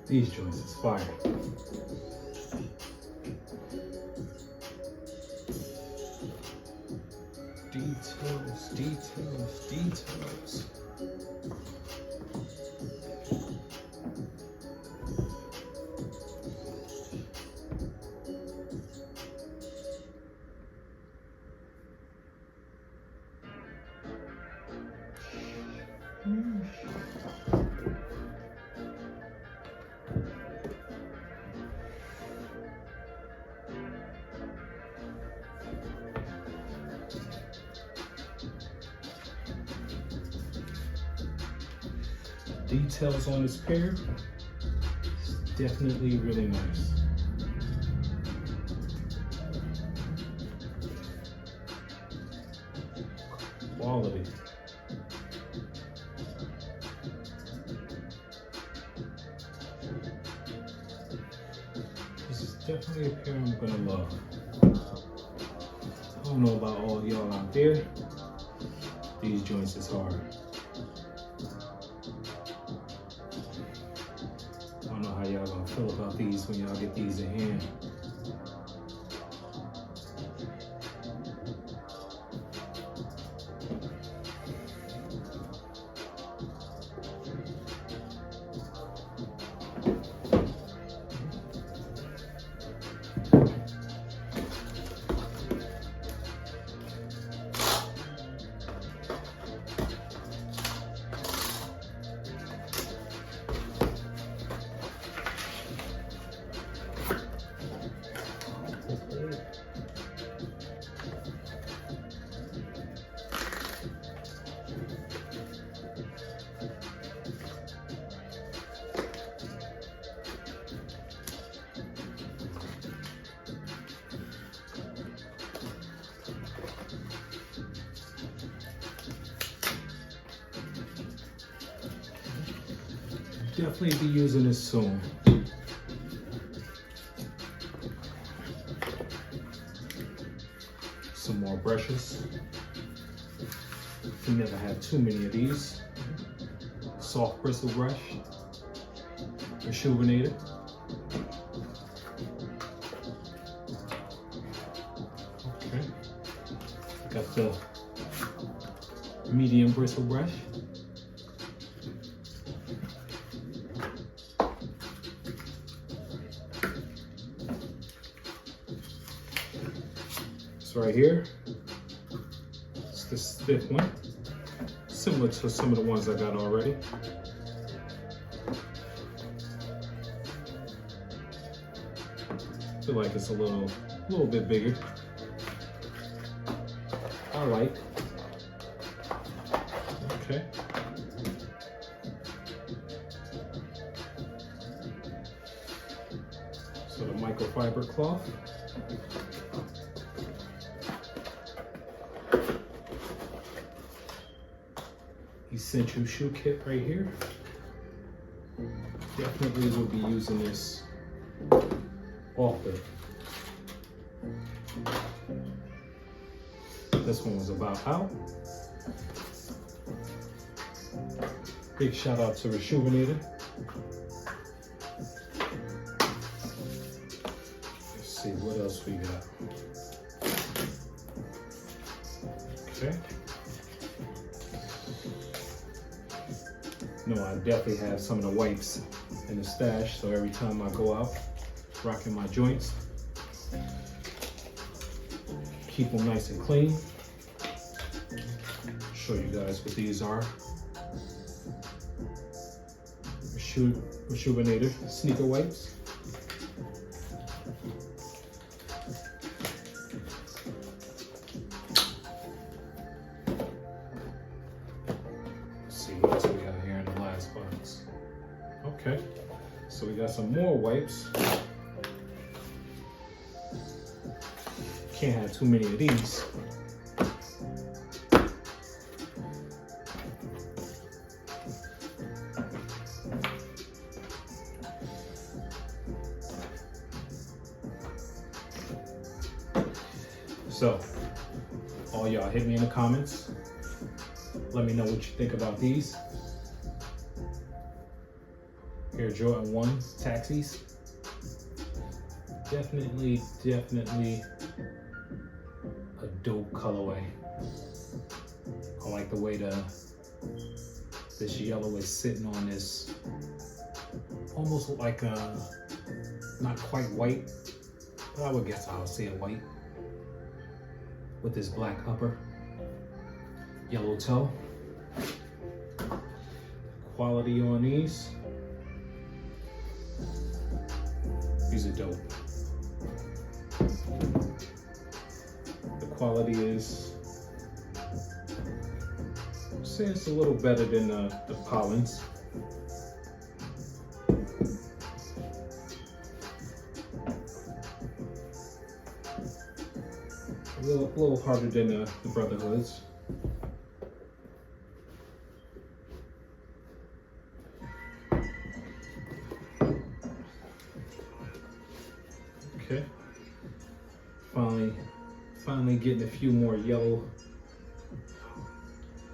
These joints is fire. Details, details, details. Details on this pair, it's definitely really nice. Quality. This is definitely a pair I'm gonna love. I don't know about all y'all out there. These joints is hard. I don't know how y'all gonna feel about these when y'all get these in hand. Definitely be using this soon. Some more brushes. You never have too many of these. Soft bristle brush. Rejuvenated. Okay. Got the medium bristle brush. Right here, it's the stiff one, similar to some of the ones I got already. Feel like it's a little bit bigger. I like. Okay. So the microfiber cloth. Essential shoe kit right here. Definitely will be using this often. This one was about out. Big shout out to Rejuvenated. Let's see what else we got. Okay. No, I definitely have some of the wipes in the stash, so every time I go out, rocking my joints, keep them nice and clean. Show you guys what these are. Rejuvenated sneaker wipes. Let's see what else we got here in the last box. Okay, so we got some more wipes. Can't have too many of these. So, all y'all hit me in the comments. Let me know what you think about these. Here's Air Jordan 1s, taxis. Definitely a dope colorway. I like the way this yellow is sitting on this, almost like a, not quite white, but I would guess I'll say a white, with this black upper, yellow toe. Quality on these are dope. The quality is, I'd say it's a little better than the Pollens. A little harder than the Brotherhoods. Okay. Finally getting a few more yellow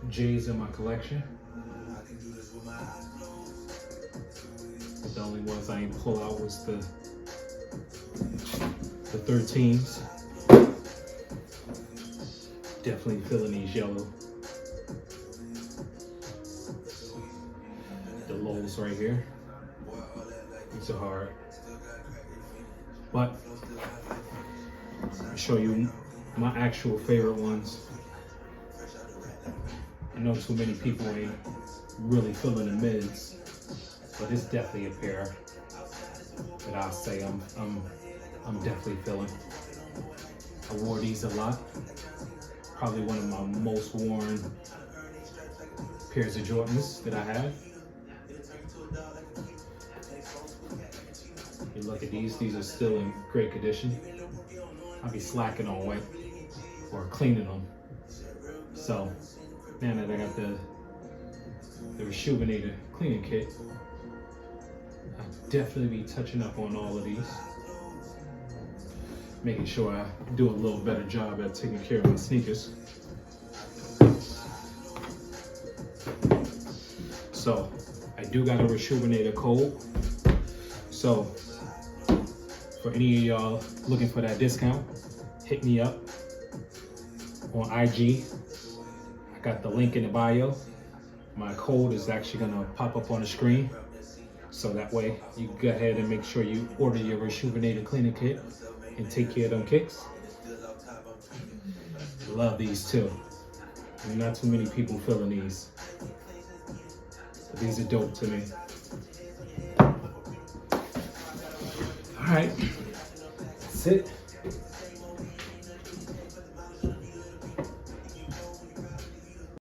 J's in my collection. But the only ones I ain't pull out was the 13s. Definitely feeling these yellow. The lows right here. These are hard. But I'll show you my actual favorite ones. I know too many people ain't really feeling the mids, but it's definitely a pair that I'll say I'm definitely feeling. I wore these a lot. Probably one of my most worn pairs of Jordans that I have. You look at these are still in great condition. I'll be slacking on wet or cleaning them. So now that I got the Rejuvenator cleaning kit, I'll definitely be touching up on all of these. Making sure I do a little better job at taking care of my sneakers. So I do got a Rejuvenator code. So for any of y'all looking for that discount, hit me up on IG. I got the link in the bio. My code is actually gonna pop up on the screen. So that way you can go ahead and make sure you order your Rejuvenator cleaning kit and take care of them kicks. Love these too. And not too many people feeling these. But these are dope to me. All right, that's it.